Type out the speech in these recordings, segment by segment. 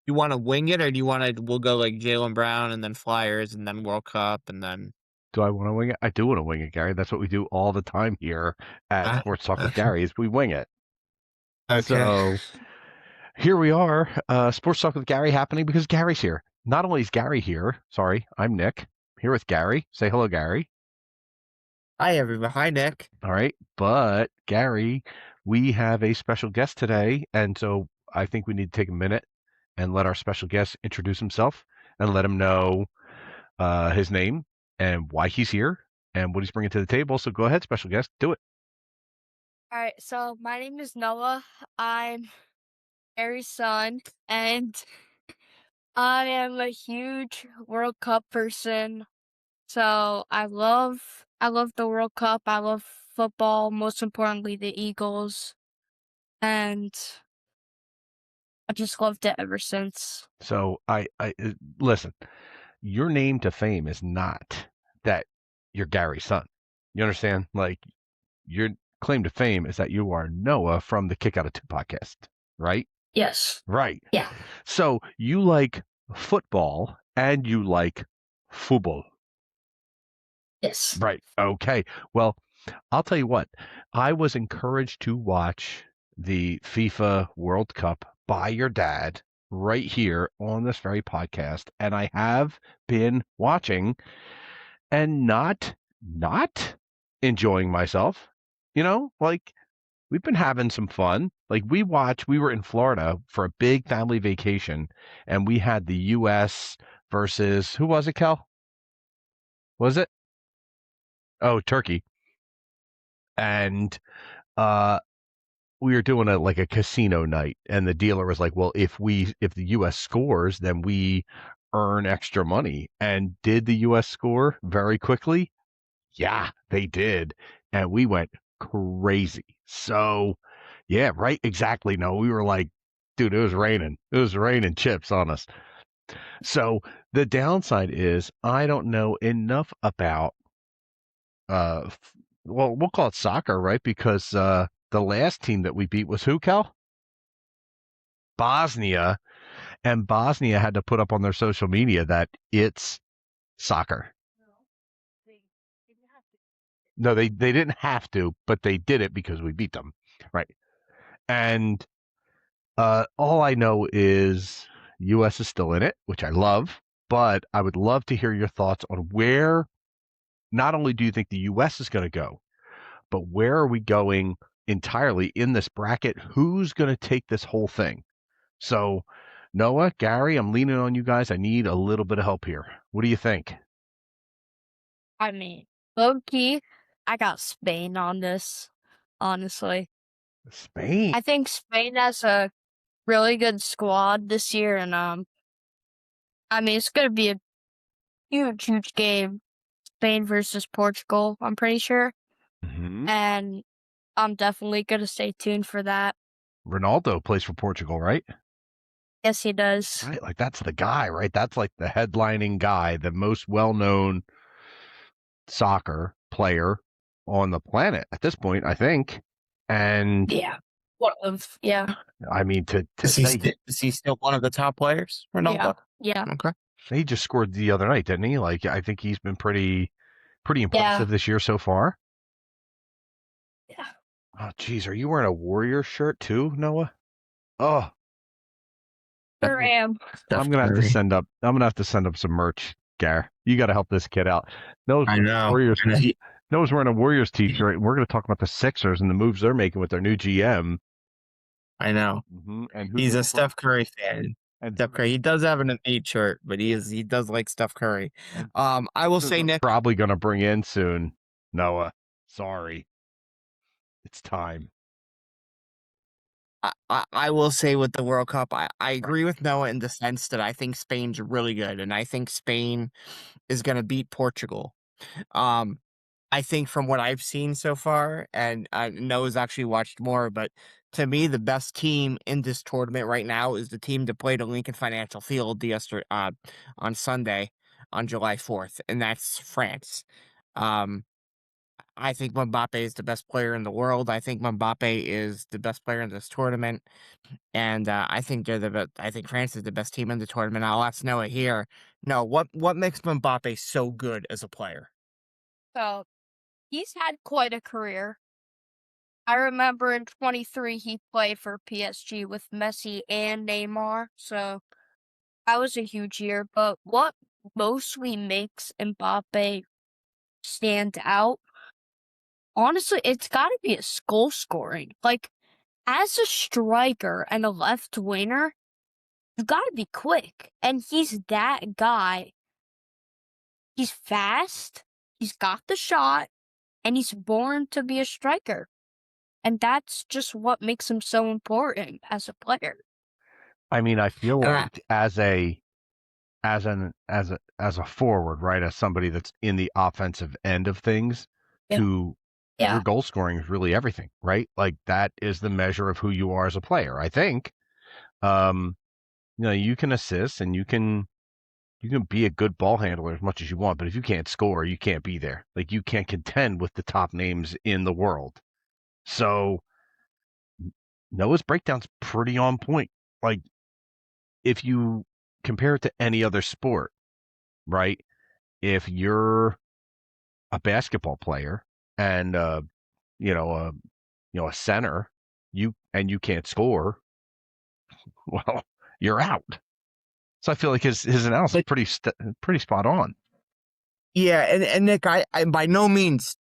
you want to wing it, or do you want to? We'll go like Jalen Brown and then Flyers and then World Cup and then. Do I want to wing it? I do want to wing it, Gary. That's what we do all the time here at Ah, Sports Talk with okay. Gary is we wing it. Okay. So here we are, Sports Talk with Gary happening because Gary's here. Not only is Gary here, sorry, I'm Nick, here with Gary. Say hello, Gary. Hi everybody. Hi Nick. All right. But Gary, we have a special guest today. And so I think we need to take a minute and let our special guest introduce himself and let him know his name and why he's here and what he's bringing to the table. So go ahead, special guest, do it. All right, so my name is Noah. I'm Harry's son, and I am a huge World Cup person. So I love the World Cup. I love football, most importantly the Eagles, and I just loved it ever since. So I listen. Your name to fame is not that you're Gary's son. You understand? Like your claim to fame is that you are Noah from the Kick Out of Two podcast, right? Yes. Right. Yeah. So you like football and you like football. Yes. Right. Okay. Well, I'll tell you what. I was encouraged to watch the FIFA World Cup by your dad right here on this very podcast, and I have been watching and not enjoying myself. You know, like we've been having some fun. Like we were in Florida for a big family vacation, and we had the US versus who was it, Kel? Was it? Oh, Turkey. And uh we were doing a casino night, and the dealer was like, well, if the US scores, then we earn extra money. And did the US score very quickly? Yeah, they did. And we went crazy. So yeah, right, exactly. No, we were like, dude, it was raining. It was raining chips on us. So the downside is I don't know enough about well, we'll call it soccer, right? Because the last team that we beat was who, Cal? Bosnia, and Bosnia had to put up on their social media that it's soccer. No, they didn't have to, but they did it because we beat them, right? And all I know is U.S. is still in it, which I love, but I would love to hear your thoughts on where. Not only do you think the U.S. is going to go, but where are we going entirely in this bracket? Who's going to take this whole thing? So, Noah, Gary, I'm leaning on you guys. I need a little bit of help here. What do you think? I mean, low key, I got Spain on this, honestly. Spain. I think Spain has a really good squad this year, and I mean it's gonna be a huge game. Spain versus Portugal, I'm pretty sure, Mm-hmm. and I'm definitely gonna stay tuned for that. Ronaldo plays for Portugal, right? Yes, he does. Right, like that's the guy, right? That's like the headlining guy, the most well-known soccer player on the planet at this point, I think. And Yeah. One of yeah. I mean, to Is he say is he still one of the top players, Yeah. Ronaldo? Yeah. Okay. he just scored the other night, didn't he? Like, I think he's been pretty Yeah. impressive this year so far. Yeah. Oh, geez, are you wearing a Warrior shirt too, Noah? Oh, Sure am. I'm gonna have to send up. I'm gonna have to send up some merch, Gar. You got to help this kid out. Noah's I know. Warriors. I know. Noah's wearing a Warriors t-shirt, and we're gonna talk about the Sixers and the moves they're making with their new GM. I know. Mm-hmm. And He's a Steph Curry fan. And Steph Curry. He does have an 8 shirt, but he does like Steph Curry. I will say, Nick. Probably gonna bring in soon, Noah. Sorry, it's time. I will say with the World Cup, I agree with Noah in the sense that I think Spain's really good, and I think Spain is going to beat Portugal. Um, I think from what I've seen so far, and Noah's actually watched more, but to me, the best team in this tournament right now is the team that played at Lincoln Financial Field on Sunday, on July 4th, and that's France. Um, I think Mbappe is the best player in the world. I think Mbappe is the best player in this tournament, and I think I think France is the best team in the tournament. I'll ask Noah here. No, what makes Mbappe so good as a player? So he's had quite a career. I remember in 23 he played for PSG with Messi and Neymar, so that was a huge year. But what mostly makes Mbappe stand out, honestly, it's got to be his goal scoring. Like, as a striker and a left winger, you got to be quick, and he's that guy. He's fast, he's got the shot, and he's born to be a striker. And that's just what makes him so important as a player. I mean, I feel And like as a forward, right, as somebody that's in the offensive end of things, Yeah. to your Yeah. goal scoring is really everything, right? Like that is the measure of who you are as a player, I think. You can assist and you can be a good ball handler as much as you want, but if you can't score, you can't be there. Like you can't contend with the top names in the world. So Noah's breakdown's pretty on point. Like if you compare it to any other sport, right? If you're a basketball player and you know a a center, you can't score, well, you're out. So I feel like his analysis is pretty spot on. yeah, and Nick, I by no means,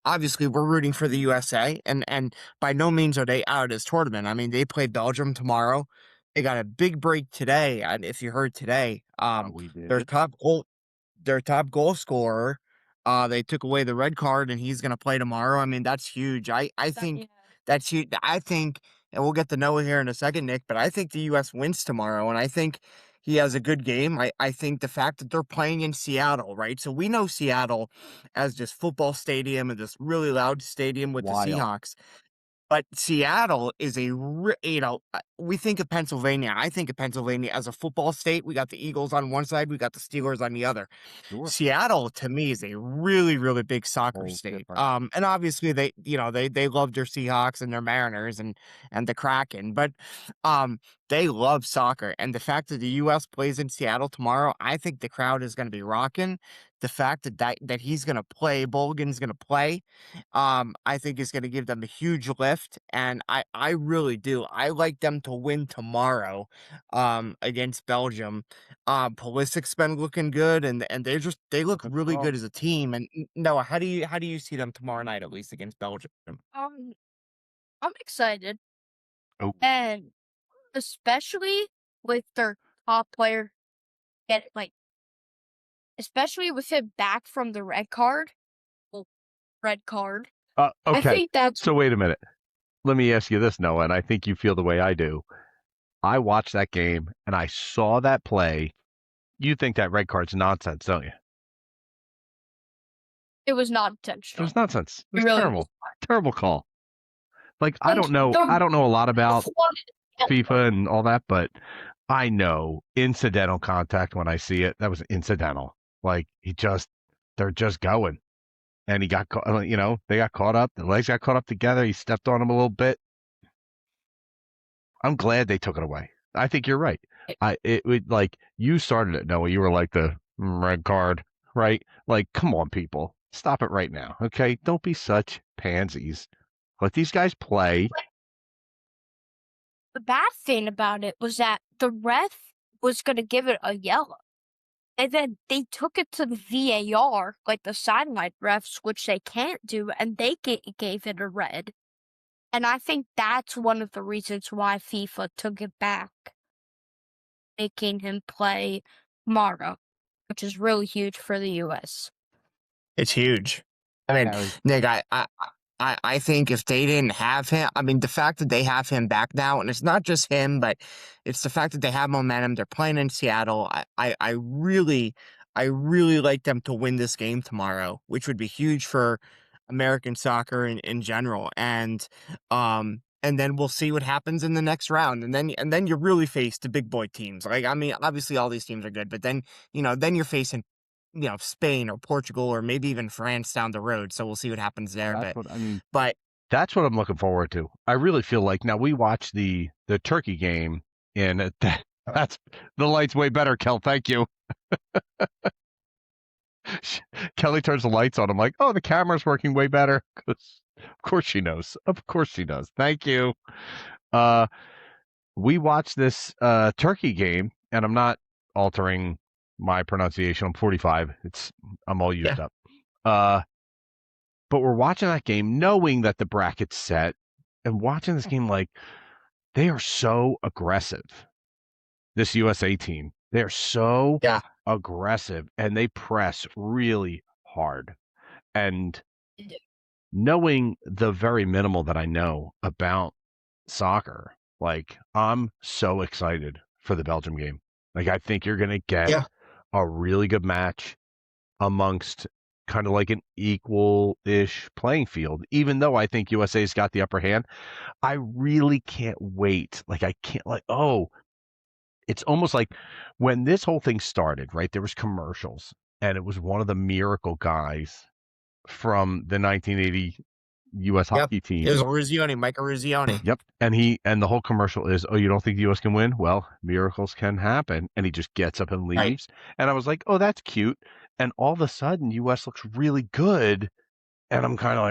obviously we're rooting for the USA, and by no means are they out of this tournament. I mean, they play Belgium tomorrow. They got a big break today, and if you heard today, We their did. top goal scorer, they took away the red card, and he's gonna play tomorrow. I mean, that's huge. I think that's huge. I think, and we'll get to Noah here in a second, Nick, but I think the U.S. wins tomorrow, and I think he has a good game. I think the fact that they're playing in Seattle, right? So we know Seattle as this football stadium and this really loud stadium with the Wild. Seahawks. But Seattle is we think of Pennsylvania. I think of Pennsylvania as a football state. We got the Eagles on one side, we got the Steelers on the other. Sure. Seattle to me is a really, really big soccer Whole state. different. And obviously they love their Seahawks and their Mariners and the Kraken, but they love soccer. And the fact that the US plays in Seattle tomorrow, I think the crowd is going to be rocking. The fact that he's going to play, Bolgan's going to play, I think is going to give them a huge lift, and I really do. I like them to win tomorrow, against Belgium. Pulisic's been looking good, and they look really good as a team. And Noah, how do you see them tomorrow night, at least against Belgium? I'm excited, Oh, and especially with their top player especially with him back from the red card. Well, red card. I okay. think that's So wait a minute. Let me ask you this, Noah, and I think you feel the way I do. I watched that game and I saw that play. You think that red card's nonsense, don't you? it was not It intentional. was nonsense. It was Really terrible. Terrible call. Like I Like, don't know a lot about the FIFA and all that, but I know incidental contact when I see it. That was incidental. Like they're just going, and he got caught. They got caught up. The legs got caught up together. He stepped on him a little bit. I'm glad they took it away. I think you're right. It would like you started it, Noah. You were like the red card, right? Like, come on, people, stop it right now, okay? Don't be such pansies. Let these guys play. The bad thing about it was that the ref was going to give it a yellow. And then they took it to the VAR, like the sideline refs, which they can't do, and they gave it a red. And I think that's one of the reasons why FIFA took it back, making him play tomorrow, which is really huge for the US. It's huge. I mean, Harry. Nick, I think if they didn't have him, I mean, the fact that they have him back now, and it's not just him, but it's the fact that they have momentum. They're playing in Seattle. I really like them to win this game tomorrow, which would be huge for American soccer in general. And then we'll see what happens in the next round. And then you really face the big boy teams. Like, I mean, obviously all these teams are good, but then you're facing Spain or Portugal or maybe even France down the road. So we'll see what happens there. That's what I mean. But That's what I'm looking forward to. I really feel like now we watched the Turkey game, and that's the light's way better, Kel. Thank you. Kelly turns the lights on. I'm like, oh, the camera's working way better. Of course she knows. Of course she does. Thank you. We watched this Turkey game, and I'm not altering my pronunciation. I'm 45. I'm all used up. But we're watching that game knowing that the bracket's set, and watching this game like they are so aggressive. This USA team, they're so aggressive, and they press really hard. And knowing the very minimal that I know about soccer, like I'm so excited for the Belgium game. Like I think you're going to get a really good match amongst kind of like an equal-ish playing field. Even though I think USA's got the upper hand, I really can't wait. Like I can't it's almost like when this whole thing started, right? There was commercials, and it was one of the miracle guys from the 1980 U.S. hockey team. It was Ruzzioni, Michael Ruzzioni. Yep. And the whole commercial is, oh, you don't think the U.S. can win? Well, miracles can happen. And he just gets up and leaves. Right. And I was like, oh, that's cute. And all of a sudden, U.S. looks really good. And I'm kind of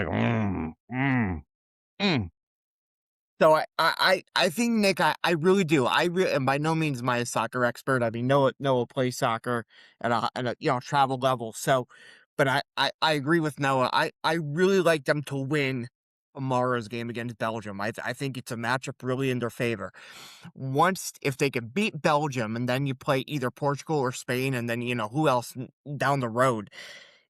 like, So I think, Nick, I really do. And by no means am I a soccer expert. I mean, Noah plays soccer at a travel level. So, but I agree with Noah. I really like them to win tomorrow's game against Belgium. I think it's a matchup really in their favor. If they can beat Belgium, and then you play either Portugal or Spain, and then who else down the road.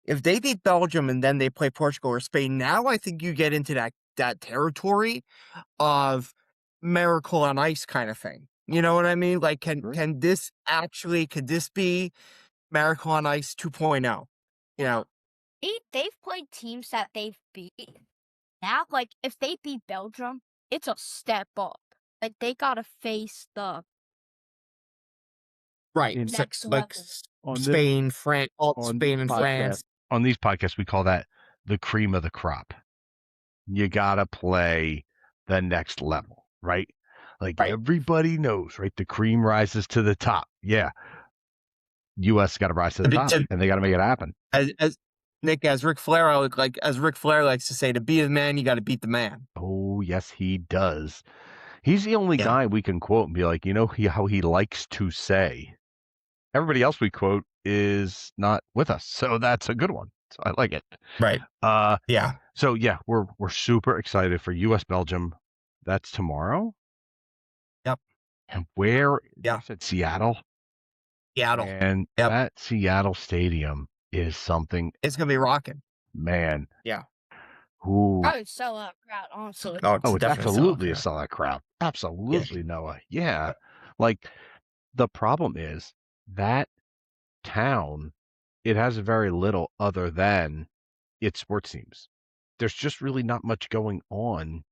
If they beat Belgium and then they play Portugal or Spain, now I think you get into that territory of miracle on ice kind of thing. You know what I mean? Like, could this be miracle on ice 2.0? They've played teams that they've beat. Now, like, if they beat Belgium, it's a step up. Like, they gotta face the next level. Spain, France, Spain and France. On these podcasts, we call that the cream of the crop. You gotta play the next level, right? Like everybody knows, right? The cream rises to the top. Yeah. U.S. got to rise to the top, and they got to make it happen. As Nick, as Ric Flair likes to say, to be a man, you got to beat the man. Oh, yes, he does. He's the only guy we can quote and be like, how he likes to say. Everybody else we quote is not with us, so that's a good one. So I like it. Right. So yeah, we're super excited for U.S. Belgium. That's tomorrow. Yep. And where? Yeah. At Seattle. Seattle. And that Seattle stadium is something. It's gonna be rocking. Man. Yeah. Ooh. I would sell out crowd, honestly. It's absolutely a sellout crowd. Absolutely, Noah. Yeah. Like the problem is that town, it has very little other than its sports teams. There's just really not much going on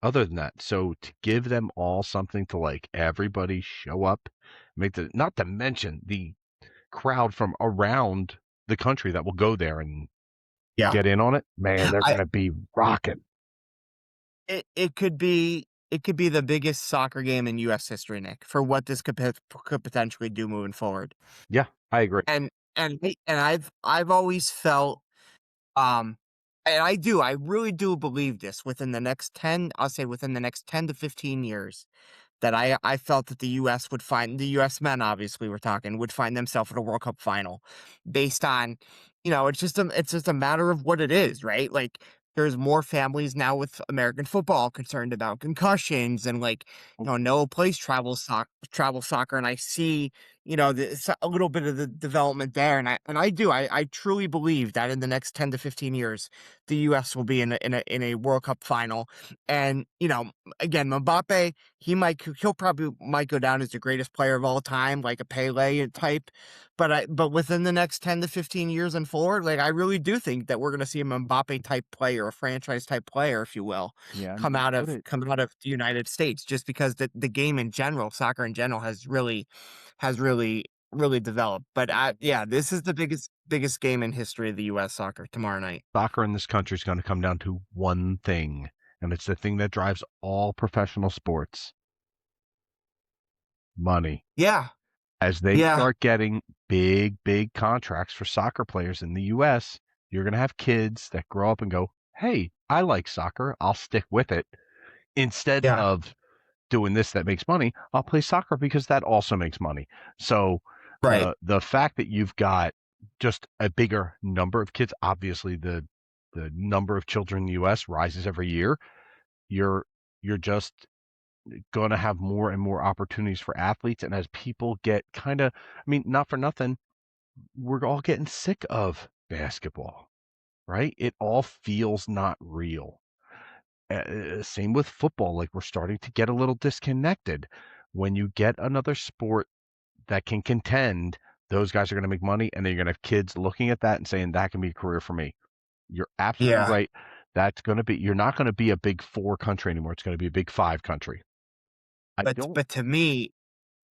other than that. So to give them all something to like everybody show up, not to mention the crowd from around the country that will go there and get in on it, man, they're going to be rocking. It could be the biggest soccer game in U.S. history, Nick, for what this could potentially do moving forward. Yeah, I agree. And I've always felt, and I really do believe this within the next 10 to 15 years, that I felt that the U.S. the U.S. men, obviously we're talking, would find themselves in a World Cup final based on, it's just a matter of what it is, right? Like, there's more families now with American football concerned about concussions and Noah plays travel soccer, and I see a little bit of the development there, and I truly believe that in the next 10 to 15 years the U.S. will be in a World Cup final, and again, Mbappe, he'll probably go down as the greatest player of all time, like a Pele type, but within the next 10 to 15 years and forward, like, I really do think that we're going to see a Mbappe type player, a franchise type player, if you will, come out of the United States, just because the game in general, soccer in general, has really really develop. But yeah, this is the biggest game in history of the U.S. soccer tomorrow night. Soccer in this country is going to come down to one thing, and it's the thing that drives all professional sports: money. Yeah, As they yeah, start getting big contracts for soccer players in the US, you're going to have kids that grow up and go, "Hey, I like soccer. I'll stick with it." Instead yeah, of doing this that makes money, I'll play soccer because that also makes money. So right. the fact that you've got just a bigger number of kids, obviously the number of children in the US rises every year. You're you're just going to have more and more opportunities for athletes. And as people get kind of, I mean, not for nothing, we're all getting sick of basketball, right? It all feels not real. Same with football. Like we're starting to get a little disconnected. When you get another sport that can contend, those guys are going to make money, and then you're going to have kids looking at that and saying that can be a career for me. You're absolutely Yeah. right. That's going to be, you're not going to be a big four country anymore. It's going to be a big five country. I don't But to me,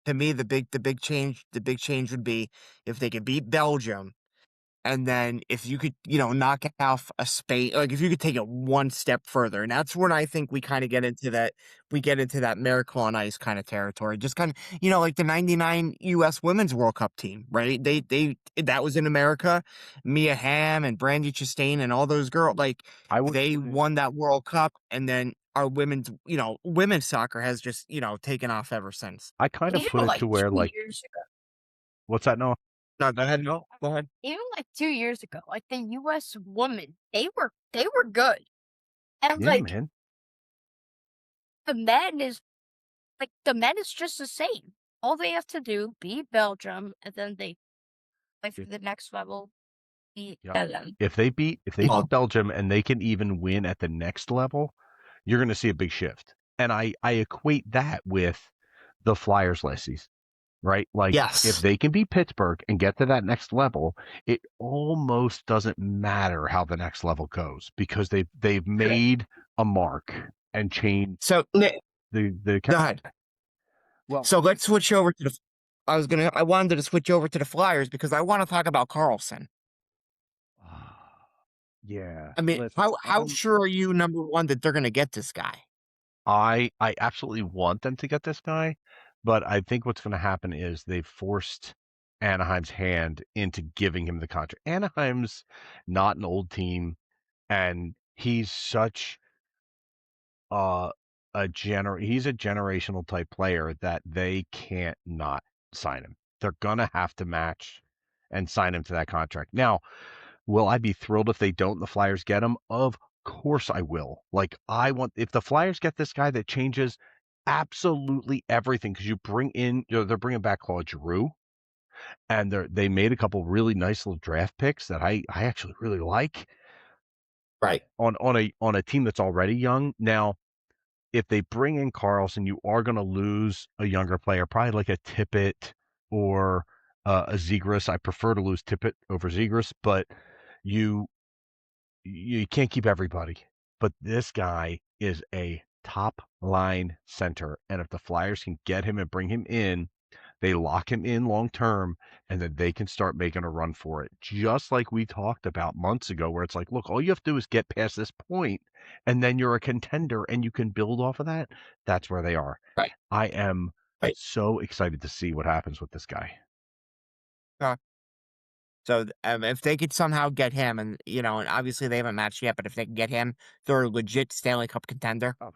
the big change would be if they could beat Belgium. And then if you could, knock off a Spain, like if you could take it one step further, and that's when I think we get into that miracle on ice kind of territory. Just kind of, like the '99 U.S. Women's World Cup team, right? That was in America. Mia Hamm and Brandy Chastain and all those girls, like I would they put it, won that World Cup, and then our women's soccer has just taken off ever since. I kind of Even put it like to where 2 years ago, what's that, Noah? No, go ahead. No, go ahead. even like 2 years ago, like the U.S. women, they were good, and Yeah, like man. the men is just the same. All they have to do beat Belgium, and then they play for If, the next level, beat yeah. them. If they beat Belgium and they can even win at the next level, you're going to see a big shift. And I equate that with the Flyers last season, right? Like if Yes. they can beat Pittsburgh and get to that next level, it almost doesn't matter how the next level goes because they've made a mark and changed So, Nick, the go ahead. well, So let's switch over to the. I wanted to switch over to the Flyers because I want to talk about Carlson. yeah. I mean, Listen, how sure are you, number one, that they're going to get this guy? I absolutely want them to get this guy, but I think what's going to happen is they've forced Anaheim's hand into giving him the contract. Anaheim's not an old team, and he's such uh he's a generational type player that they can't not sign him. They're gonna have to match and sign him to that contract. Now, will I be thrilled if they don't and the Flyers get him? Of course I will. Like I want if the Flyers get this guy that changes absolutely everything because you bring in they're bringing back Claude Giroux and they made a couple really nice little draft picks that I actually really like Right. on a team that's already young. Now, if they bring in Carlson, you are going to lose a younger player, probably like a Tippett or a Zegras. I prefer to lose Tippett over Zegras, but you you can't keep everybody. But this guy is a top line center, and if the Flyers can get him and bring him in, they lock him in long term, and then they can start making a run for it. Just like we talked about months ago, where it's like, look, all you have to do is get past this point, and then you're a contender, and you can build off of that. That's where they are. Right. I am Right. so excited to see what happens with this guy. Uh, so if they could somehow get him, and obviously they haven't matched yet, but if they can get him, they're a legit Stanley Cup contender. Oh,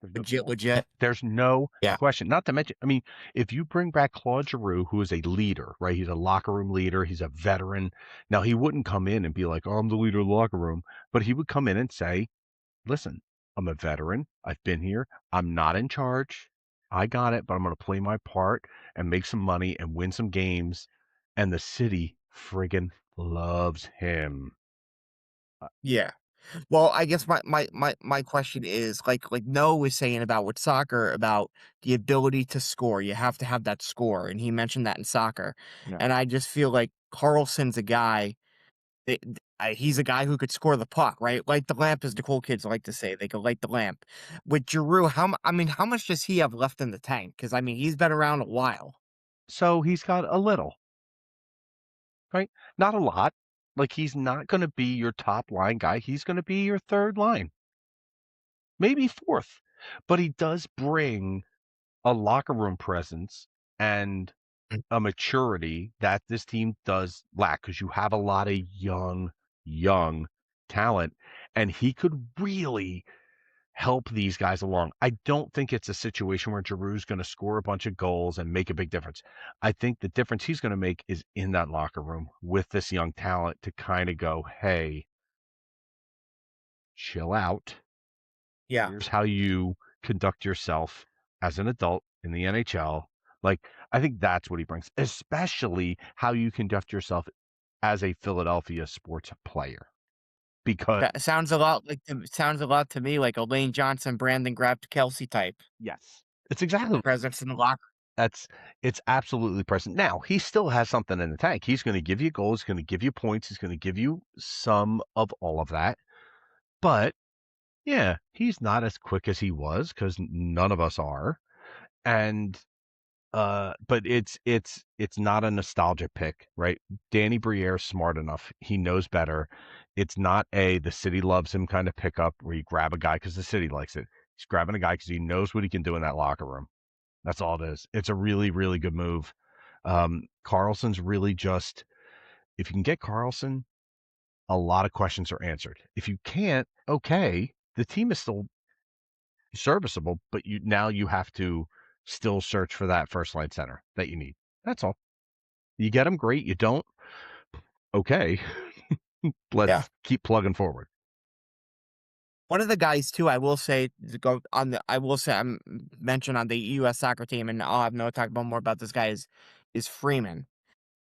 there's no Legit, question. legit. There's no Yeah. question. Not to mention, I mean, if you bring back Claude Giroux, who is a leader, right? He's a locker room leader. He's a veteran. Now, he wouldn't come in and be like, oh, I'm the leader of the locker room, but he would come in and say, listen, I'm a veteran. I've been here. I'm not in charge. I got it, but I'm going to play my part and make some money and win some games. And the city friggin' loves him. Yeah. Well, I guess my question is like Noah was saying about with soccer about the ability to score. You have to have that score, and he mentioned that in soccer. Yeah. And I just feel like Carlson's a guy. He's a guy who could score the puck, right? Light the lamp, as the cool kids like to say. They could light the lamp. With Giroux, how much does he have left in the tank? Because I mean, he's been around a while. So he's got a little. right? Not a lot. Like, he's not going to be your top line guy. He's going to be your third line, maybe fourth. But he does bring a locker room presence and a maturity that this team does lack because you have a lot of young talent, and he could really help these guys along. I don't think it's a situation where Giroux's going to score a bunch of goals and make a big difference. I think the difference he's going to make is in that locker room with this young talent to kind of go, hey, chill out. Yeah. Here's how you conduct yourself as an adult in the NHL. Like, I think that's what he brings, especially how you conduct yourself as a Philadelphia sports player. Because That sounds a lot to me like a Lane Johnson, Brandon Grabbed Kelsey type yes, it's exactly presence in the locker. that's it's absolutely present. Now, he still has something in the tank. He's going to give you goals, he's going to give you points, he's going to give you some of all of that. But yeah, he's not as quick as he was because none of us are. And but it's not a nostalgia pick, right? Danny Briere's smart enough. He knows better. It's not the city loves him kind of pickup where you grab a guy because the city likes it. He's grabbing a guy because he knows what he can do in that locker room. That's all it is. It's a really, really good move. Carlson's really just, if you can get Carlson, a lot of questions are answered. If you can't, okay, the team is still serviceable, but you have to still search for that first line center that you need. That's all. You get them, great. You don't, okay. Yeah. Let's keep plugging forward. One of the guys too, I will say to go on the I will say I'm mentioned on the US soccer team, and I'll have Noah talk about more about this guy is Freeman.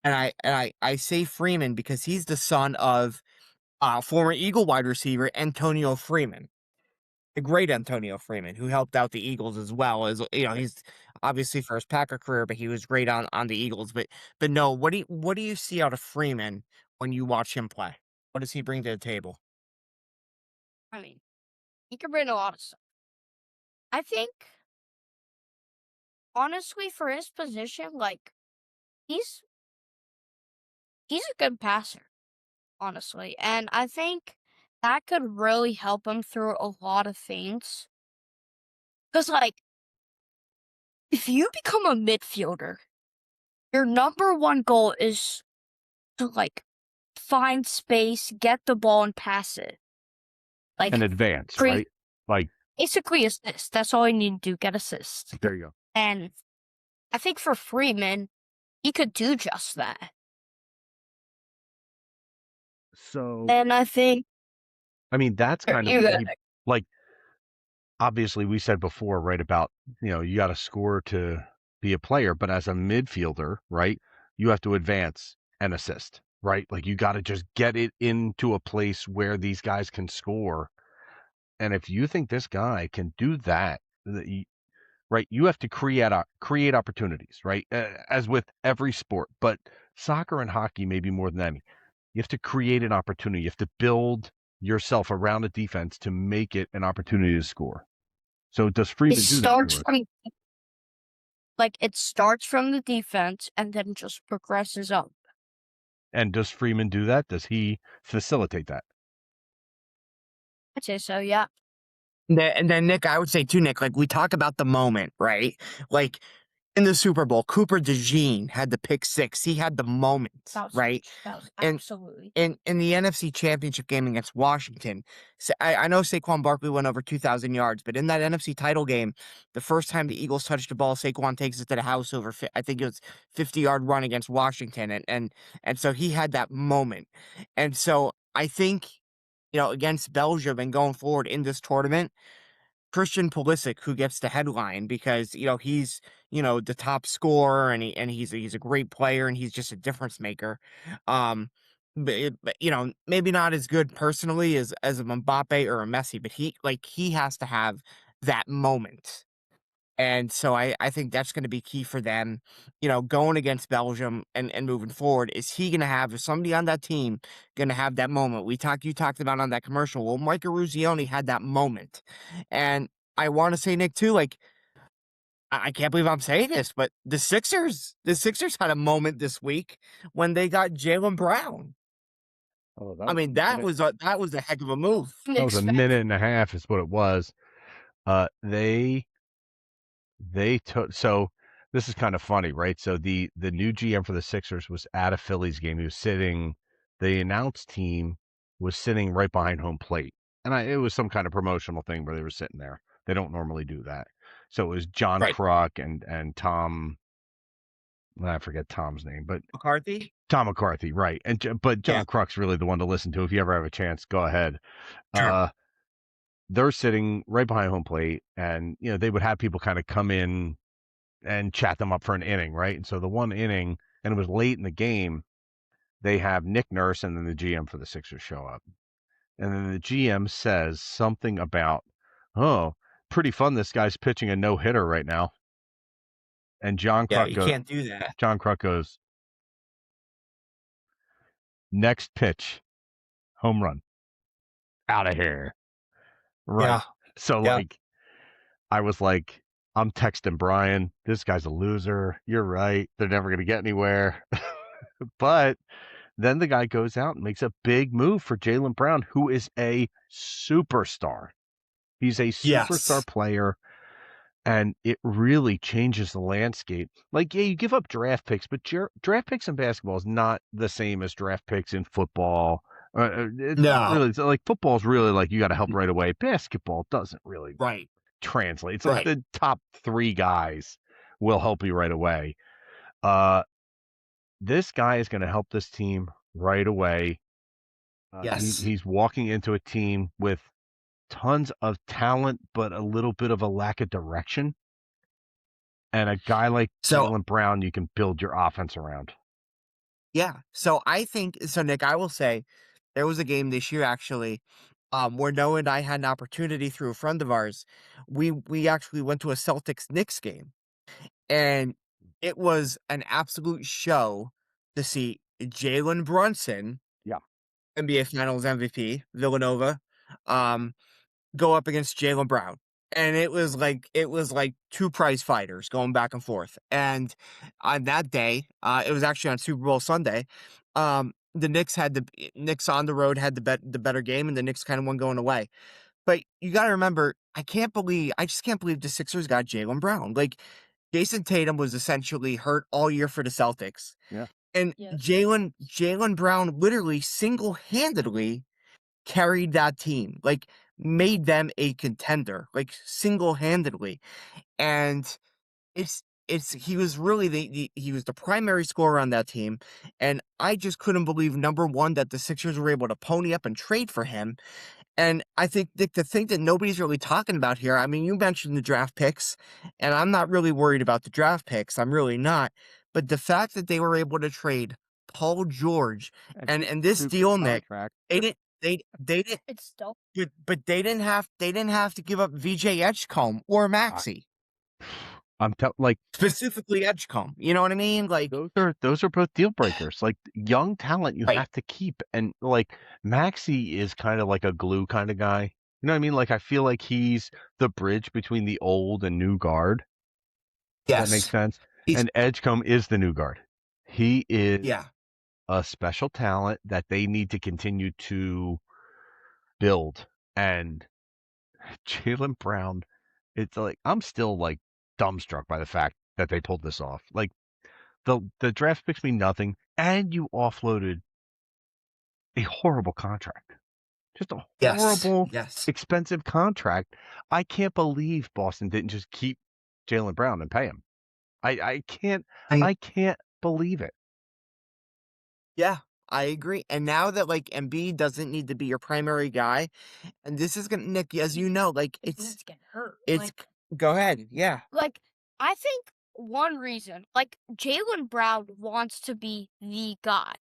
And I say Freeman because he's the son of former Eagle wide receiver Antonio Freeman. The great Antonio Freeman, who helped out the Eagles as well as he's obviously for his Packer career, but he was great on the Eagles. But no, what do you see out of Freeman when you watch him play? What does he bring to the table? I mean, he can bring a lot of stuff. I think, honestly, for his position, like, he's a good passer, honestly. And I think that could really help him through a lot of things. Because, like, if you become a midfielder, your number one goal is to, like, find space, get the ball, and pass it. Like, And advance, create, right? Like, basically assist. That's all you need to do, get assist. there you go. And I think for Freeman, he could do just that. So, And I think I mean, that's kind of you like, obviously we said before, right, about, you got to score to be a player, but as a midfielder, right, you have to advance and assist, right? Like, you got to just get it into a place where these guys can score. And if you think this guy can do that, right, you have to create opportunities, right? As with every sport, but soccer and hockey maybe more than any. You have to create an opportunity. You have to build yourself around a defense to make it an opportunity to score. So does Freeman do that? It starts from the defense and then just progresses up. And does Freeman do that? Does he facilitate that? I'd say so, yeah. And then Nick, I would say too, Nick, like we talk about the moment, right? Like in the Super Bowl, Cooper DeJean had the pick six. He had the moment, That was right? huge. That was And absolutely. in the NFC Championship game against Washington, I know Saquon Barkley went over 2,000 yards, but in that NFC title game, the first time the Eagles touched the ball, Saquon takes it to the house over, I think it was 50-yard run against Washington, and so he had that moment, and so I think against Belgium and going forward in this tournament. Christian Pulisic who gets the headline because he's the top scorer and he's a great player and he's just a difference maker. But maybe not as good personally as a Mbappe or a Messi, but he has to have that moment. And so I think that's going to be key for them, going against Belgium and moving forward. Is he going to have, is somebody on that team going to have that moment? You talked about on that commercial. Well, Mike Eruzione had that moment. And I want to say, Nick, too, like, I can't believe I'm saying this, but the Sixers had a moment this week when they got Jalen Brown. Oh, I mean, that was a heck of a move. that was a minute and a half is what it was. They took, so this is kind of funny, right? So the new GM for the Sixers was at a Phillies game. He was sitting, the announced team was sitting right behind home plate. And it was some kind of promotional thing where they were sitting there. They don't normally do that. So it was John Right. Kruk and Tom, I forget Tom's name, but McCarthy? Tom McCarthy, right. But John Yeah. Kruk's really the one to listen to. If you ever have a chance, go ahead. Sure. They're sitting right behind home plate, and they would have people kind of come in and chat them up for an inning, right? And so the one inning, and it was late in the game, they have Nick Nurse and then the GM for the Sixers show up. And then the GM says something about, oh, pretty fun, this guy's pitching a no-hitter right now. And John Yeah, Kruk you goes, can't do that. next pitch, home run. Out of here. Right. Yeah. So, Yeah. I was like, I'm texting Brian, this guy's a loser. You're right. They're never going to get anywhere. But then the guy goes out and makes a big move for Jalen Brown, who is a superstar. He's a superstar Yes. player, and it really changes the landscape. Like, yeah, you give up draft picks, but draft picks in basketball is not the same as draft picks in football. It's not No. really. It's like football is really like you got to help right away. Basketball doesn't really Right. translate. It's Right. like the top 3 guys will help you right away. This guy is going to help this team right away. Yes. He's walking into a team with tons of talent, but a little bit of a lack of direction. And a guy like So Jalen Brown, you can build your offense around. yeah. So I think Nick, I will say there was a game this year actually, where Noah and I had an opportunity through a friend of ours. We actually went to a Celtics Knicks game, and it was an absolute show to see Jalen Brunson, Yeah. NBA Finals MVP, Villanova, um, go up against Jalen Brown. And it was like 2 prize fighters going back and forth. And on that day, it was actually on Super Bowl Sunday. The Knicks on the road had the better game, and the Knicks kind of won going away. But you got to remember, I just can't believe the Sixers got Jalen Brown. Like, Jason Tatum was essentially hurt all year for the Celtics. Yeah. And Yes. Jalen Brown literally single-handedly carried that team, like, made them a contender, like, single-handedly. And he was really he was the primary scorer on that team, and I just couldn't believe, number one, that the Sixers were able to pony up and trade for him. And I think, Nick, the thing that nobody's really talking about here, I mean, you mentioned the draft picks, and I'm not really worried about the draft picks. I'm really not. But the fact that they were able to trade Paul George and this deal, Nick, they didn't they didn't It's still but they didn't have to give up VJ Edgecombe or Maxey, Like, specifically Edgecombe. You know what I mean? Like, those are both deal breakers. Like, young talent you right. have to keep. And like Maxey is kind of like a glue kind of guy. You know what I mean? Like, I feel like he's the bridge between the old and new guard. That makes Yes. sense. He's And Edgecombe is the new guard. He is yeah. a special talent that they need to continue to build. And Jalen Brown, it's like I'm still like dumbstruck by the fact that they pulled this off. Like, the draft picks mean nothing, and you offloaded a horrible contract. Just a Yes. horrible, Yes. expensive contract. I can't believe Boston didn't just keep Jalen Brown and pay him. I can't believe it. Yeah, I agree. And now that, like, Embiid doesn't need to be your primary guy, and this is gonna, Nick, as you know, like, it's getting hurt. it's go ahead. Yeah. Like, I think one reason, like, Jalen Brown wants to be the guy.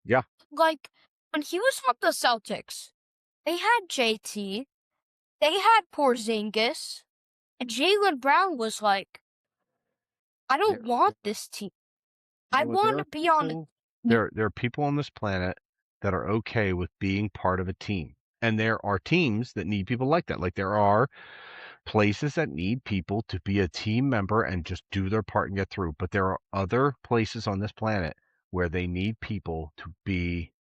Yeah. Like, when he was on the Celtics, they had JT, they had Porzingis, and Jalen Brown was like, I don't want this team. I want to be on. There are people on this planet that are okay with being part of a team. And there are teams that need people like that. Like, there are places that need people to be a team member and just do their part and get through. But there are other places on this planet where they need people to be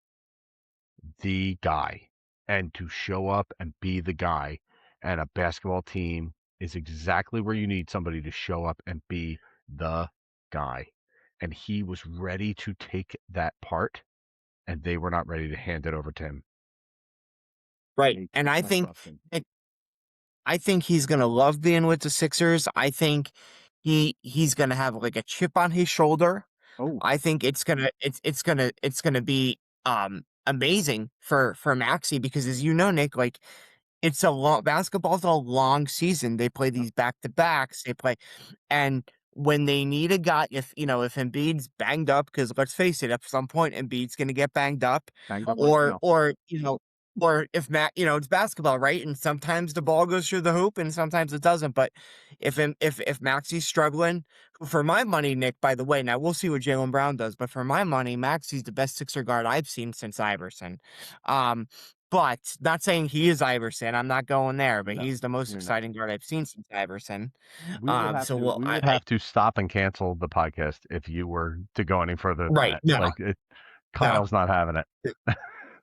the guy and to show up and be the guy. And a basketball team is exactly where you need somebody to show up and be the guy. And he was ready to take that part, and they were not ready to hand it over to him. Right. And I think he's gonna love being with the Sixers. I think he's gonna have like a chip on his shoulder. Oh, I think it's gonna be amazing for Maxey because as you know, Nick, like it's a long basketball's a long season. They play these back to backs. They play and when they need a guy, if Embiid's banged up, because let's face it, at some point Embiid's gonna get banged up, banged up right or now. or if Matt, it's basketball, right? And sometimes the ball goes through the hoop and sometimes it doesn't. But if Maxey's struggling, for my money, Nick, by the way, now we'll see what Jalen Brown does, but for my money, Maxey's the best Sixer guard I've seen since Iverson. But not saying he is Iverson. I'm not going there, but No, he's the most you're not. exciting guard I've seen since Iverson. We would have So to we'll, we would have to stop and cancel the podcast if you were to go any further than right. that. No, Like no. Kyle's not having it.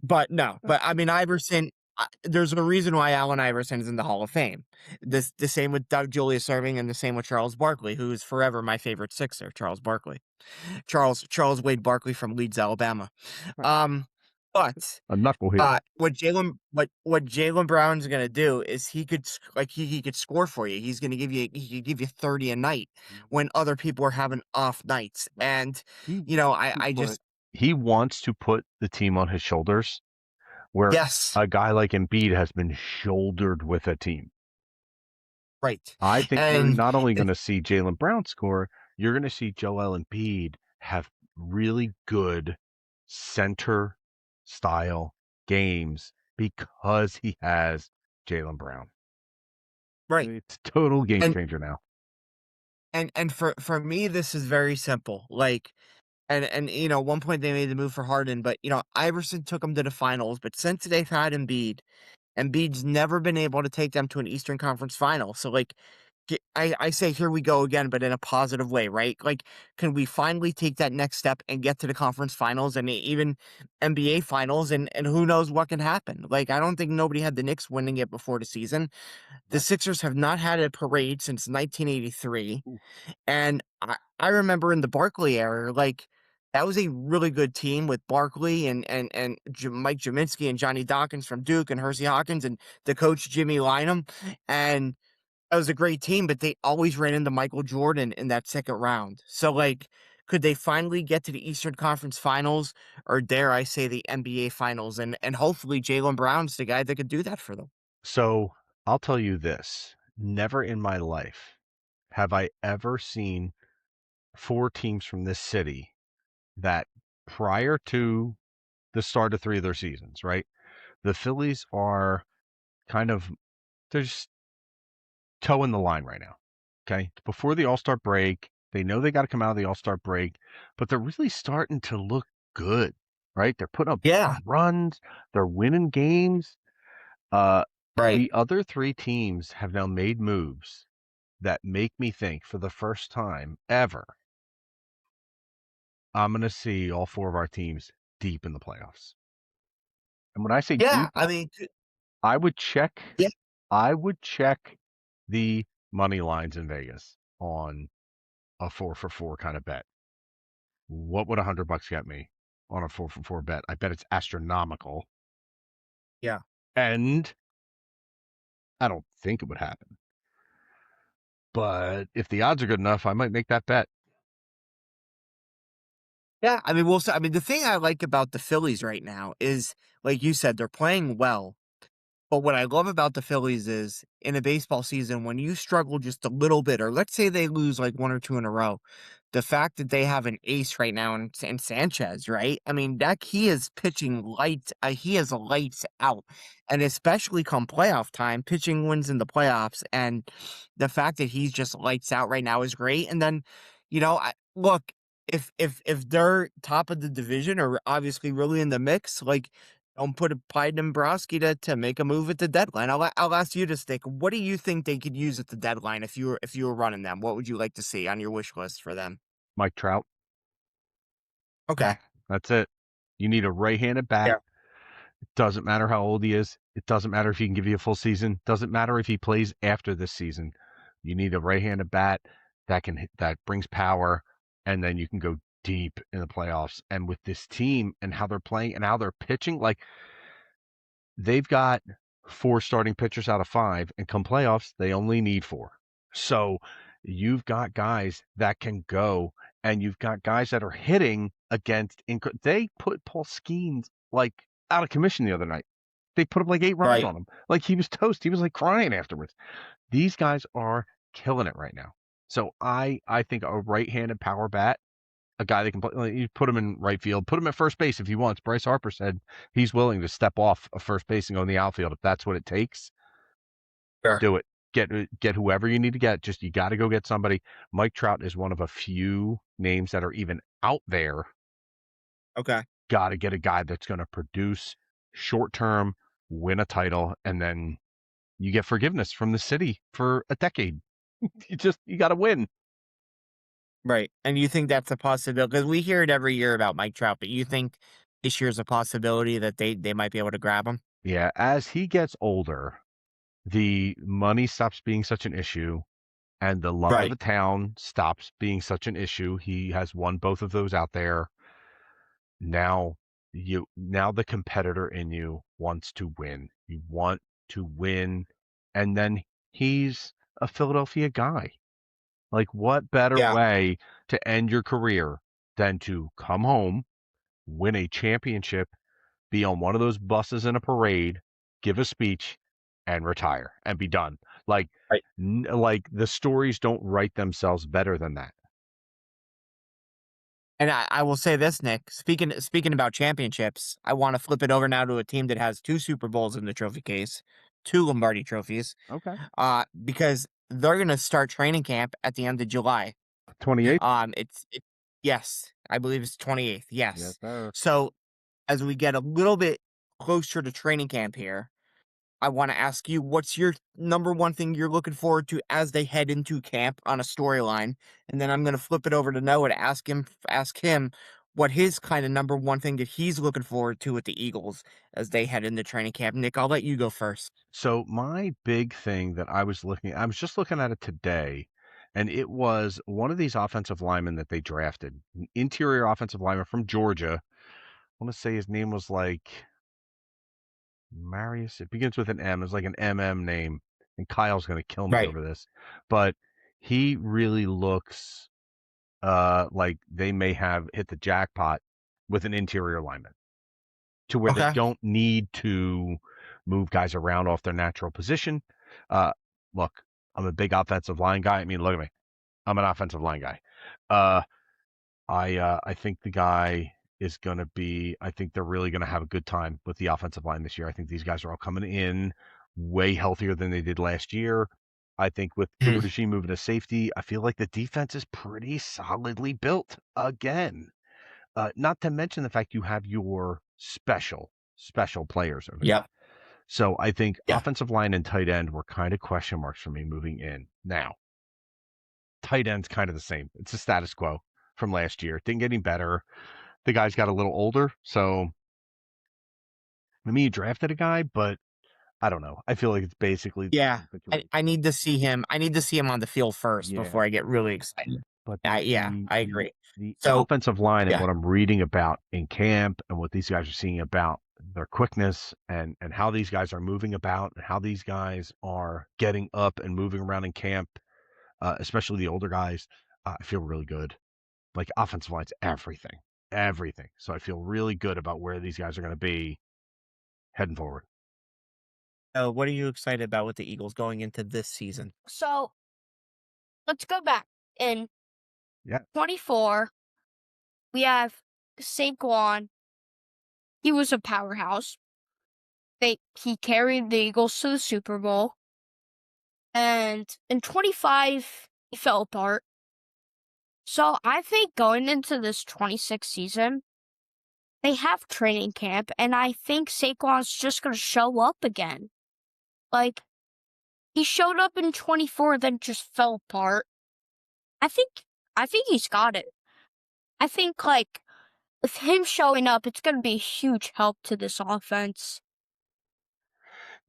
But no, but I mean Iverson. There's a reason why Allen Iverson is in the Hall of Fame. The same with Doug Julius Erving, and the same with Charles Barkley, who is forever my favorite Sixer. Charles Barkley, Charles Wade Barkley from Leeds, Alabama. Um, but A knucklehead. what Jalen Brown's gonna do is he could score for you. He could give you 30 a night when other people are having off nights. And I just He wants to put the team on his shoulders, where yes, a guy like Embiid has been shouldered with a team. right. I think you're And not only going to see Jalen Brown score, you're going to see Joel Embiid have really good center style games because he has Jalen Brown. right. It's a total game And changer now. and for me, this is very simple. Like, and at one point they made the move for Harden, but Iverson took them to the finals. But since they've had Embiid's never been able to take them to an Eastern Conference final. So like, I say here we go again, but in a positive way, right? Like, can we finally take that next step and get to the conference finals and even NBA finals? And who knows what can happen? Like, I don't think nobody had the Knicks winning it before the season. The Sixers have not had a parade since 1983. And I remember in the Barkley era, like that was a really good team with Barkley and Mike Jaminski and Johnny Dawkins from Duke and Hersey Hawkins and the coach Jimmy Lynam. And that was a great team, but they always ran into Michael Jordan in that second round. So like, could they finally get to the Eastern Conference Finals, or dare I say the NBA Finals? And hopefully Jalen Brown's the guy that could do that for them. So I'll tell you this, never in my life have I ever seen 4 teams from this city that prior to the start of 3 of their seasons, right? The Phillies are they're just toeing the line right now. Okay. Before the All-Star break, they know they got to come out of the All-Star break, but they're really starting to look good, right? They're putting up Yeah, runs, they're winning games. right. The other 3 teams have now made moves that make me think for the first time ever, I'm going to see all 4 of our teams deep in the playoffs. And when I say Yeah, deep, I mean, I would check yeah, I would check the money lines in Vegas on a 4 for 4 kind of bet. What would $100 get me on a 4 for 4 bet? I bet it's astronomical. yeah. And I don't think it would happen. But if the odds are good enough, I might make that bet. Yeah, I mean, I mean, the thing I like about the Phillies right now is, like you said, they're playing well. But what I love about the Phillies is in a baseball season, when you struggle just a little bit, or let's say they lose like 1 or 2 in a row, the fact that they have an ace right now in Sanchez, right? I mean, that he is pitching lights. He is lights out, and especially come playoff time, pitching wins in the playoffs, and the fact that he's just lights out right now is great. And then, look, if they're top of the division or obviously really in the mix, like don't put a Biden and Brosky to make a move at the deadline. I'll ask you to stick. What do you think they could use at the deadline if you were running them? What would you like to see on your wish list for them? Mike Trout. Okay. That's it. You need a right-handed bat. Yeah. It doesn't matter how old he is. It doesn't matter if he can give you a full season. Doesn't matter if he plays after this season. You need a right-handed bat that brings power, and then you can go deep in the playoffs. And with this team and how they're playing and how they're pitching, like they've got 4 starting pitchers out of 5, and come playoffs, they only need 4. So you've got guys that can go, and you've got guys that are hitting against. They put Paul Skeens like out of commission the other night. They put up like 8 runs Right. on him. Like he was toast. He was like crying afterwards. These guys are killing it right now. So I think a right-handed power bat, a guy that can play. Like, you put him in right field, put him at first base if he wants. Bryce Harper said he's willing to step off of first base and go in the outfield if that's what it takes. Sure. Do it. Get whoever you need to get. Just you got to go get somebody. Mike Trout is one of a few names that are even out there. Okay. Got to get a guy that's going to produce short term, win a title, and then you get forgiveness from the city for a decade. You got to win. Right. And you think that's a possibility? Because we hear it every year about Mike Trout, but you think this year's a possibility that they might be able to grab him? Yeah, as he gets older, the money stops being such an issue and the love of Right. the town stops being such an issue. He has won both of those out there. Now the competitor in you wants to win. You want to win, and then he's a Philadelphia guy. Like what better Yeah. way to end your career than to come home, win a championship, be on one of those buses in a parade, give a speech, and retire and be done. Like, Right. like the stories don't write themselves better than that. And I will say this, Nick. Speaking about championships, I want to flip it over now to a team that has 2 Super Bowls in the trophy case, 2 Lombardi trophies. Okay. Because they're gonna start training camp at the end of July. 28. Yes, I believe it's 28th. Yes, Yes. sir. So as we get a little bit closer to training camp here, I want to ask you, what's your number one thing you're looking forward to as they head into camp on a storyline? And then I'm going to flip it over to Noah to ask him what his kind of number one thing that he's looking forward to with the Eagles as they head into training camp. Nick, I'll let you go first. So my big thing that I was just looking at it today, and it was one of these offensive linemen that they drafted, an interior offensive lineman from Georgia. I want to say his name was like Marius. It begins with an M. It's like an MM name, and Kyle's going to kill me Right. over this, but he really looks like they may have hit the jackpot with an interior lineman to where they Okay. don't need to move guys around off their natural position. Uh, look, I'm a big offensive line guy. I mean, look at me. I'm an offensive line guy. Uh, I think the guy is going to be. I think they're really going to have a good time with the offensive line this year. I think these guys are all coming in way healthier than they did last year. I think with Mhm. Guruji moving to safety, I feel like the defense is pretty solidly built again. Not to mention the fact you have your special players over there. Yep. So I think Yeah. offensive line and tight end were kind of question marks for me moving in. Now, tight end's kind of the same. It's the status quo from last year. Didn't get any better. The guys got a little older. So, I mean, you drafted a guy, but I don't know. I feel like it's basically the Yeah. same situation. I need to see him. I need to see him on the field first Yeah. before I get really excited. But Yeah, I the agree. the So, offensive line and yeah. what I'm reading about in camp and what these guys are seeing about their quickness and how these guys are moving about and how these guys are getting up and moving around in camp, especially the older guys, I feel really good. Like offensive line's everything, everything. So I feel really good about where these guys are going to be heading forward. What are you excited about with the Eagles going into this season? So let's go back. In Yeah. 24, we have Saquon. He was a powerhouse. He carried the Eagles to the Super Bowl. And in 25, he fell apart. So I think going into this 26 season, they have training camp, and I think Saquon's just gonna show up again. Like, he showed up in 24, then just fell apart. I think I think he's got it. I think, like, with him showing up, it's gonna be a huge help to this offense.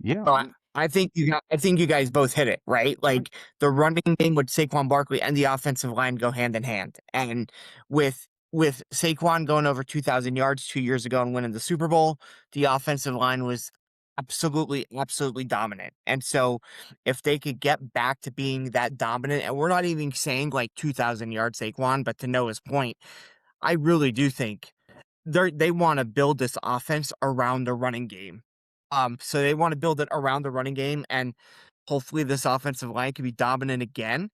Yeah, So I think you guys both hit it, right? Like the running game with Saquon Barkley and the offensive line go hand in hand. And with Saquon going over 2,000 yards 2 years ago and winning the Super Bowl, the offensive line was absolutely dominant. And so if they could get back to being that dominant, and we're not even saying like 2,000 yards Saquon, but to Noah's point, I really do think they want to build this offense around the running game. So they want to build it around the running game, and hopefully this offensive line can be dominant again.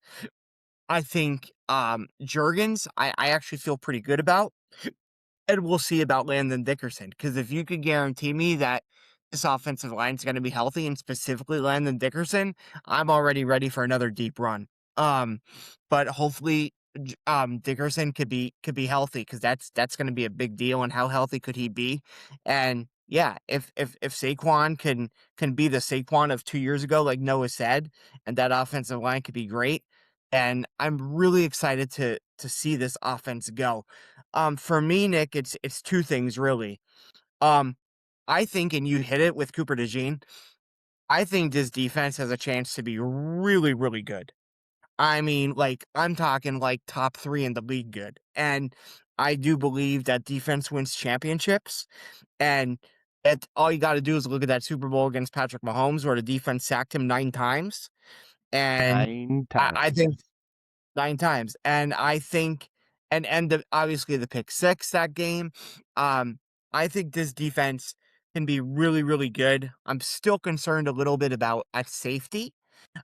I think Jurgens, I actually feel pretty good about. And we'll see about Landon Dickerson, because if you could guarantee me that this offensive line is going to be healthy, and specifically Landon Dickerson, I'm already ready for another deep run. Um, but hopefully, Dickerson could be healthy, because that's going to be a big deal. And how healthy could he be? And yeah, if Saquon can be the Saquon of 2 years ago, like Noah said, and that offensive line could be great, and I'm really excited to see this offense go. For me, Nick, it's two things really. Um, I think, and you hit it with Cooper DeJean, I think this defense has a chance to be really good. I mean, like, I'm talking like top three in the league good. And I do believe that defense wins championships. And all you got to do is look at that Super Bowl against Patrick Mahomes, where the defense sacked him 9 times. And nine I times. think 9 times, and I think, obviously the pick six that game. I think this defense can be really good. I'm still concerned a little bit about at safety.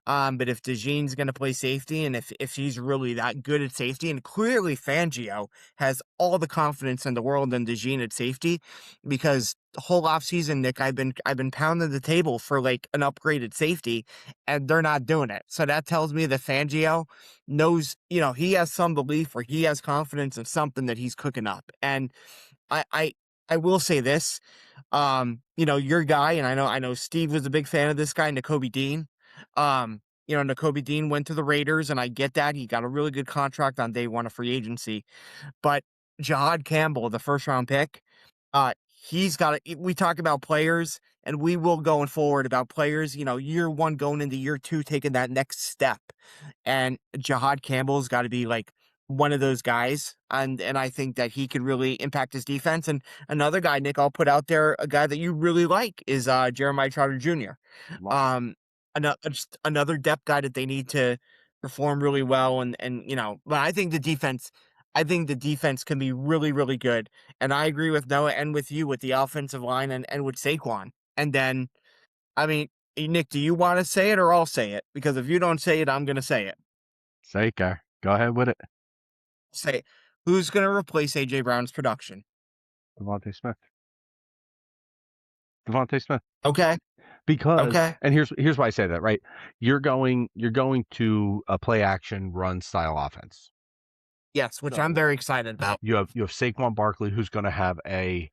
But if DeJean's going to play safety, and if he's really that good at safety, and clearly Fangio has all the confidence in the world in DeJean at safety, because the whole offseason, Nick, I've been pounding the table for like an upgraded safety, and they're not doing it. So that tells me that Fangio knows, he has some belief, or he has confidence in something that he's cooking up. And I I I will say this, your guy, and I know Steve was a big fan of this guy, Nakobe Dean. Nakobe Dean went to the Raiders, and I get that. He got a really good contract on day one of free agency. But Jahad Campbell, the first round pick, he's got we talk about players, and we will going forward about players, year one going into year two, taking that next step. And Jahad Campbell's got to be like one of those guys. And I think that he could really impact his defense. And another guy, Nick, I'll put out there, a guy that you really like is Jeremiah Trotter Jr. Um, just another depth guy that they need to perform really well. But I think the defense can be really good. And I agree with Noah and with you with the offensive line, and with Saquon. And then, I mean, Nick, do you want to say it, or I'll say it? Because if you don't say it, I'm going to say it. Saker. Go ahead with it. Say, who's going to replace AJ Brown's production? Devontae Smith. Devontae Smith. Okay. Because, Okay. and here's why I say that, right? You're going to a play action run style offense. Yes, which So, I'm very excited about. You have Saquon Barkley, who's going to have a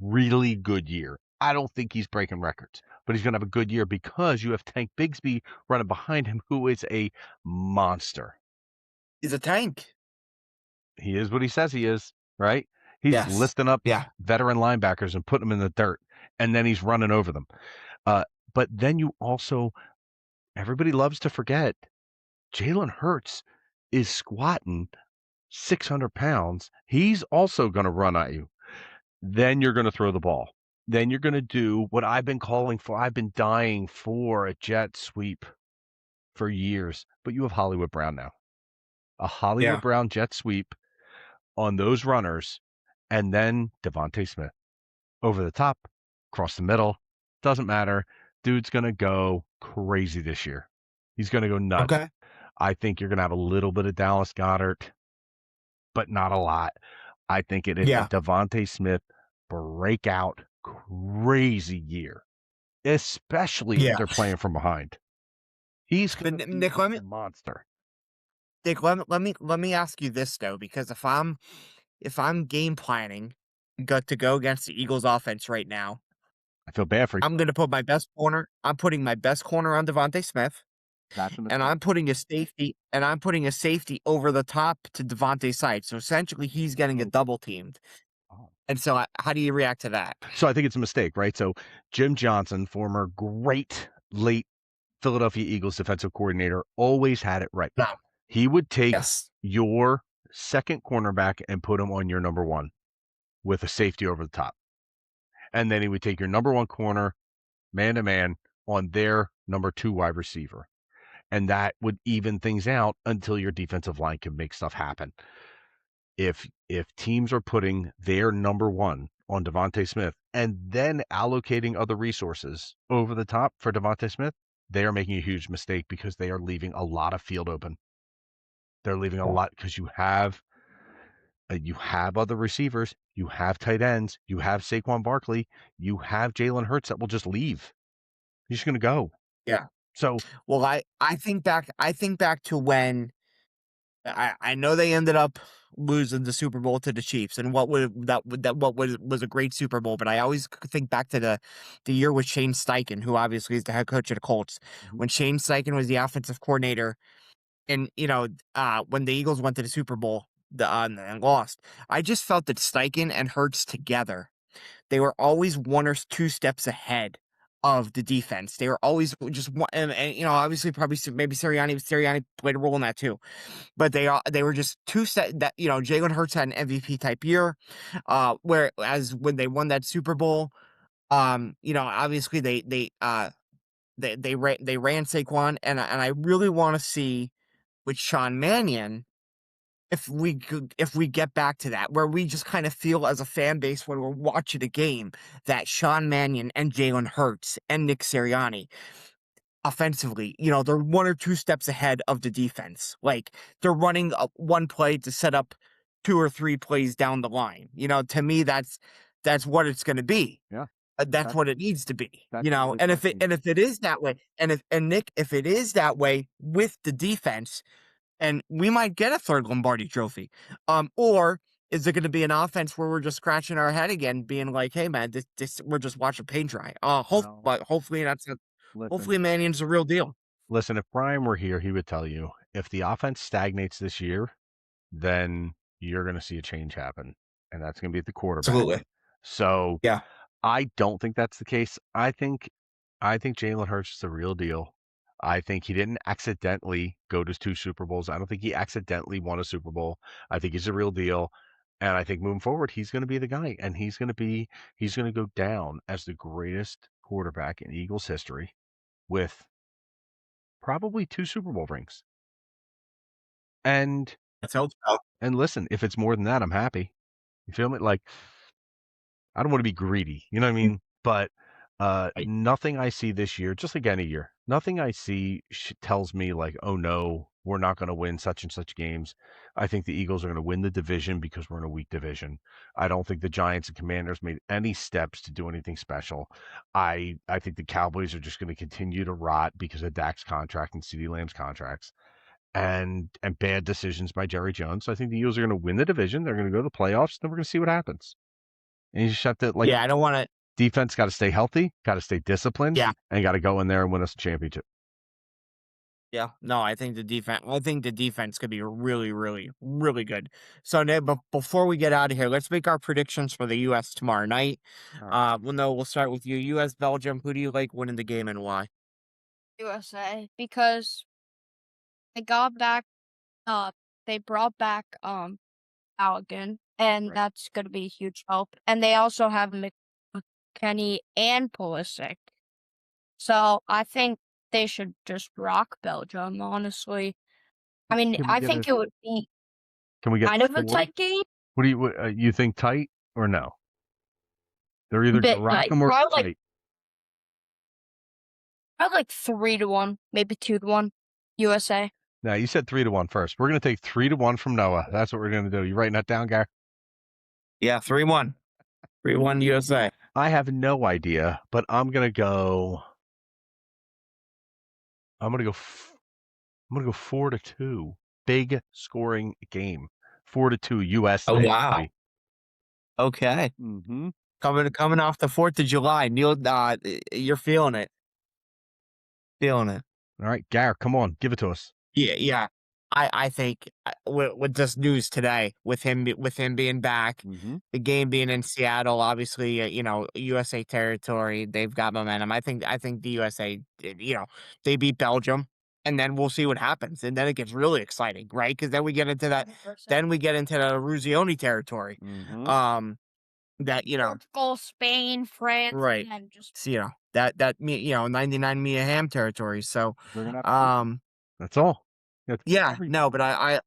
really good year. I don't think he's breaking records, but he's going to have a good year because you have Tank Bigsby running behind him, who is a monster. He's a tank. He is what he says he is, right? He's Yes. lifting up Yeah. veteran linebackers and putting them in the dirt, and then he's running over them. But then you also, everybody loves to forget, Jalen Hurts is squatting 600 pounds. He's also going to run at you. Then you're going to throw the ball. Then you're going to do what I've been calling for. I've been dying for a jet sweep for years. But you have Hollywood Brown now. A Hollywood Brown jet sweep on those runners, and then Devontae Smith. Over the top, across the middle. Doesn't matter. Dude's going to go crazy this year. He's going to go nuts. Okay. I think you're going to have a little bit of Dallas Goedert, but not a lot. I think it is a Devontae Smith breakout crazy year, especially if they're playing from behind. He's going to be Nick, a monster. Nick, let me ask you this though, because if I'm game planning, got to go against the Eagles offense right now. I feel bad for you. I'm gonna put my best corner. I'm putting my best corner on Devontae Smith, That's a and mistake. I'm putting a safety over the top to Devontae's side. So essentially, he's getting a double teamed. Oh. And so, how do you react to that? So I think it's a mistake, right? So Jim Johnson, former great late Philadelphia Eagles defensive coordinator, always had it right. No. He would take Yes. your second cornerback and put him on your number one with a safety over the top. And then he would take your number one corner, man to man, on their number two wide receiver. And that would even things out until your defensive line can make stuff happen. If teams are putting their number one on Devontae Smith and then allocating other resources over the top for Devontae Smith, they are making a huge mistake because they are leaving a lot of field open. They're leaving a lot because you have other receivers, you have tight ends, you have Saquon Barkley, you have Jalen Hurts that will just leave. He's just going to go. Yeah. So, Well, I think back to when I know they ended up losing the Super Bowl to the Chiefs, and what was a great Super Bowl. But I always think back to the year with Shane Steichen, who obviously is the head coach of the Colts. When Shane Steichen was the offensive coordinator, and when the Eagles went to the Super Bowl and lost, I just felt that Steichen and Hurts together, they were always one or two steps ahead of the defense. They were always just one, and obviously probably maybe Sirianni played a role in that too. But they were just two set that Jalen Hurts had an MVP type year, whereas when they won that Super Bowl, obviously they ran Saquon, and I really want to see with Sean Mannion if we get back to that, where we just kind of feel as a fan base when we're watching a game that Sean Mannion and Jalen Hurts and Nick Sirianni offensively, they're one or two steps ahead of the defense. Like they're running one play to set up two or three plays down the line. To me, that's what it's going to be. yeah. That's what it needs to be. That's really And frustrating. if it is that way, Nick, if it is that way with the defense, and we might get a third Lombardi trophy, or is it going to be an offense where we're just scratching our head again, being like, "Hey, man, this we're just watching paint dry." No. But hopefully that's it. Listen, Hopefully Mannion's the real deal. listen, if Brian were here, he would tell you if the offense stagnates this year, then you're going to see a change happen, and that's going to be at the quarterback. Absolutely. So Yeah. I don't think that's the case. I think Jalen Hurts is the real deal. I think he didn't accidentally go to 2 Super Bowls. I don't think he accidentally won a Super Bowl. I think he's a real deal. And I think moving forward, he's going to be the guy. And he's going to go down as the greatest quarterback in Eagles history with probably 2 Super Bowl rings. And Let's hope so. and listen, if it's more than that, I'm happy. You feel me? Like, I don't want to be greedy, you know what I mean? But Right. nothing I see this year, just like any year, nothing I see tells me like, oh no, we're not going to win such and such games. I think the Eagles are going to win the division because we're in a weak division. I don't think the Giants and Commanders made any steps to do anything special. I think the Cowboys are just going to continue to rot because of Dak's contract and CeeDee Lamb's contracts. And bad decisions by Jerry Jones. So I think the Eagles are going to win the division. They're going to go to the playoffs. Then we're going to see what happens. And you just have to Yeah, I don't want to. defense got to stay healthy, got to stay disciplined, Yeah. and got to go in there and win us a championship. Yeah, no, I think the defense could be really, really, really good. So, Nick, but before we get out of here, let's make our predictions for the U.S. tomorrow night. All right. We'll start with you. U.S. Belgium. Who do you like winning the game and why? USA, because they got back they brought back Allegan, and Right. that's gonna be a huge help. And they also have McKinney and Pulisic. So I think they should just rock Belgium, honestly. I mean, Can we I get think it would be Can we get kind of a 4? tight game. What do you think tight or no? They're either Bit gonna rock tight. them or Probably tight. like 3-1, maybe 2-1 USA. Now you said 3-1 first. We're gonna take 3-1 from Noah. That's what we're gonna do. You writing that down, Gary? Yeah, 3-1. 3-1 USA. I have no idea, but I'm gonna go. I'm gonna go 4-2. Big scoring game. 4-2 US. Oh, wow. Okay. Mm-hmm. Coming off the 4th of July. Neil, you're feeling it. Feeling it. All right, Garrett, come on, give it to us. Yeah, yeah. I think with this news today, with him being back, Mm-hmm. the game being in Seattle, obviously, USA territory, they've got momentum. I think the USA, they beat Belgium, and then we'll see what happens, and then it gets really exciting, right? Because then we get into that, then we get into the Ruzioni territory, Mm-hmm. that Portugal, Spain, France, right, and then just so, that 99 Mia Hamm territory. So, They're gonna have to beat them. um, That's all. That's yeah, every no, but I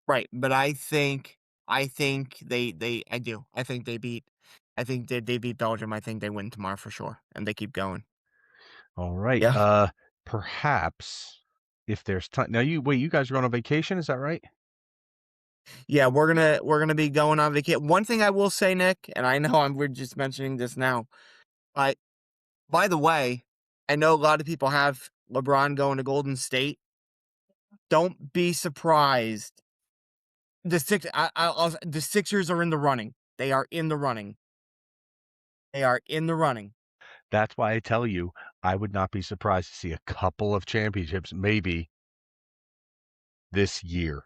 right, but I think I do. I think they beat Belgium. I think they win tomorrow for sure, and they keep going. all right. Yeah. Perhaps if there's time. Now you guys are going on vacation, is that right? Yeah, we're gonna be going on vacation. One thing I will say, Nick, and I know we're just mentioning this now, but by the way, I know a lot of people have LeBron going to Golden State. Don't be surprised. The Sixers are in the running. They are in the running. They are in the running. That's why I tell you, I would not be surprised to see a couple of championships maybe this year.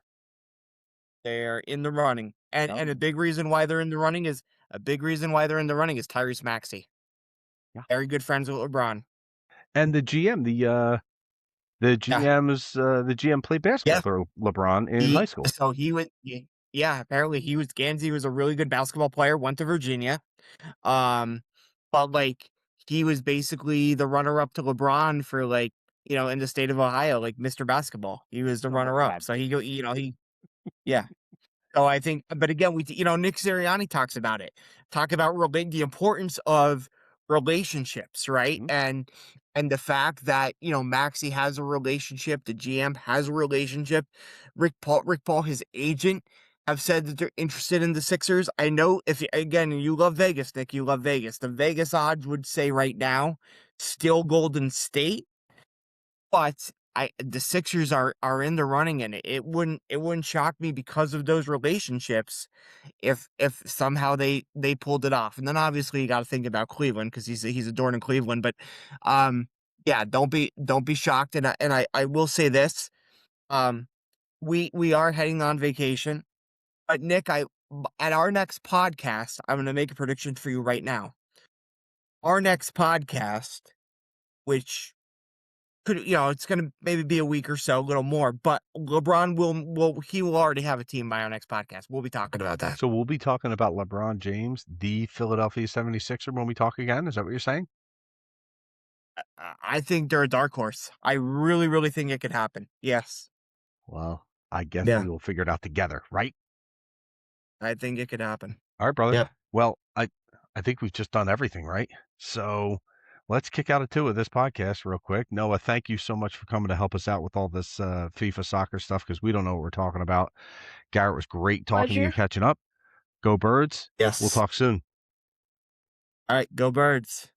They're in the running, and Yep. a big reason why they're in the running is Tyrese Maxey. Yeah. Very good friends with LeBron. And the GM, the GM played basketball Yeah. for LeBron in high school. So he went. Yeah, apparently Gansey was a really good basketball player. Went to Virginia. But like he was basically the runner up to LeBron for in the state of Ohio, like Mr. Basketball. He was the runner up. So yeah. So I think, but again, Nick Sirianni talks about it. Talk about the importance of relationships, right? Mhm. And the fact that Maxie has a relationship, the GM has a relationship. Rick Paul, his agent, have said that they're interested in the Sixers. I know again you love Vegas, Nick, you love Vegas. The Vegas odds would say right now, still Golden State, but the Sixers are in the running, and it wouldn't shock me because of those relationships if somehow they pulled it off. And then obviously you got to think about Cleveland because he's adored in Cleveland. But yeah, don't be shocked. And I will say this, we are heading on vacation, but Nick, at our next podcast, I'm going to make a prediction for you right now. Our next podcast, which it's going to maybe be a week or so, a little more, but LeBron will already have a team by our next podcast. We'll be talking about that. So we'll be talking about LeBron James, the Philadelphia 76er, when we talk again. Is that what you're saying? I think they're a dark horse. I really, really think it could happen. Yes. Well, I guess Yeah. we will figure it out together, right? I think it could happen. All right, brother. Yeah. Well, I think we've just done everything, right? So let's kick out a two of this podcast real quick. Noah, thank you so much for coming to help us out with all this FIFA soccer stuff because we don't know what we're talking about. Garrett, was great talking to you, Pleasure. catching up. Go Birds. Yes. We'll talk soon. All right. Go Birds.